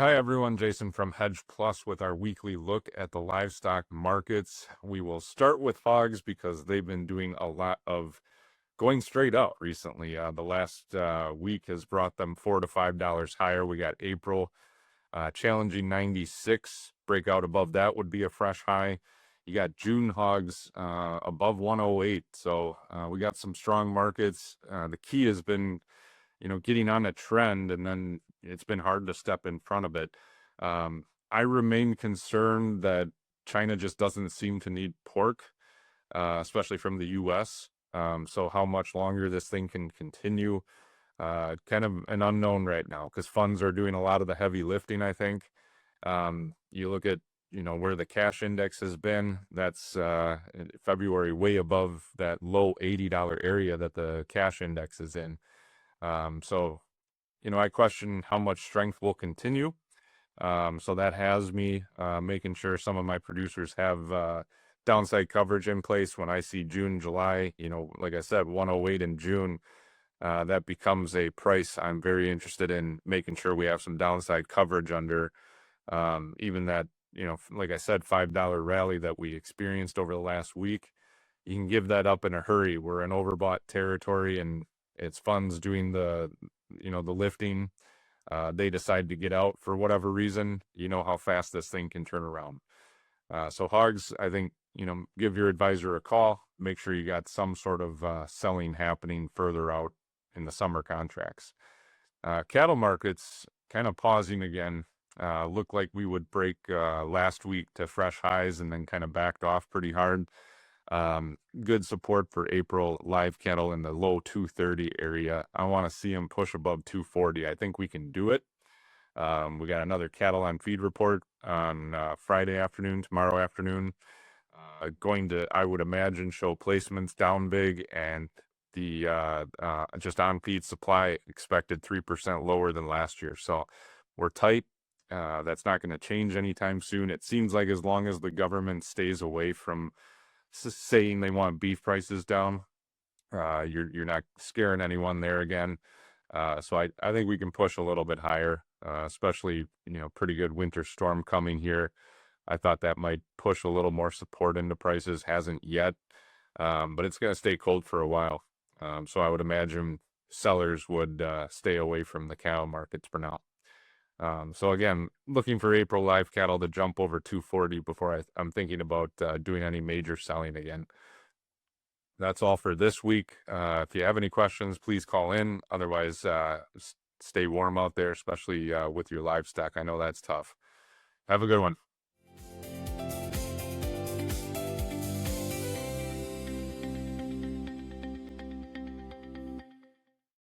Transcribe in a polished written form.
Hi everyone, Jason from Hedge Plus with our weekly look at the livestock markets. We will start with hogs because they've been doing a lot of going straight out recently. The last week has brought them $4 to $5 higher. We got April challenging 96. Breakout above that would be a fresh high. You got June hogs above 108. So we got some strong markets. The key has been getting on a trend, and then it's been hard to step in front of it. I remain concerned that China just doesn't seem to need pork, especially from the U.S. So how much longer this thing can continue, kind of an unknown right now, because funds are doing a lot of the heavy lifting, I think. You look at where the cash index has been. That's in February way above that low $80 area that the cash index is in. So I question how much strength will continue. So that has me making sure some of my producers have downside coverage in place. When I see June, July, like I said, 108 in June, that becomes a price I'm very interested in making sure we have some downside coverage under. Even that, like I said, $5 rally that we experienced over the last week, you can give that up in a hurry. We're in overbought territory, and it's funds doing the lifting. They decide to get out for whatever reason. You know how fast this thing can turn around. So hogs, I think, give your advisor a call. Make sure you got some sort of selling happening further out in the summer contracts. Cattle markets kind of pausing again. Looked like we would break last week to fresh highs and then kind of backed off pretty hard. Good support for April live cattle in the low 230 area. I want to see them push above 240. I think we can do it. We got another cattle on feed report on Friday afternoon, tomorrow afternoon. Going to, I would imagine, show placements down big, and the just on feed supply expected 3% lower than last year. So we're tight. That's not going to change anytime soon. It seems like as long as the government stays away from saying they want beef prices down, you're not scaring anyone there again. So I think we can push a little bit higher, especially, pretty good winter storm coming here. I thought that might push a little more support into prices. Hasn't yet, but it's going to stay cold for a while. So I would imagine sellers would stay away from the cow markets for now. So again, looking for April live cattle to jump over 240 before I'm thinking about doing any major selling again. That's all for this week. If you have any questions, please call in. Otherwise, stay warm out there, especially with your livestock. I know that's tough. Have a good one.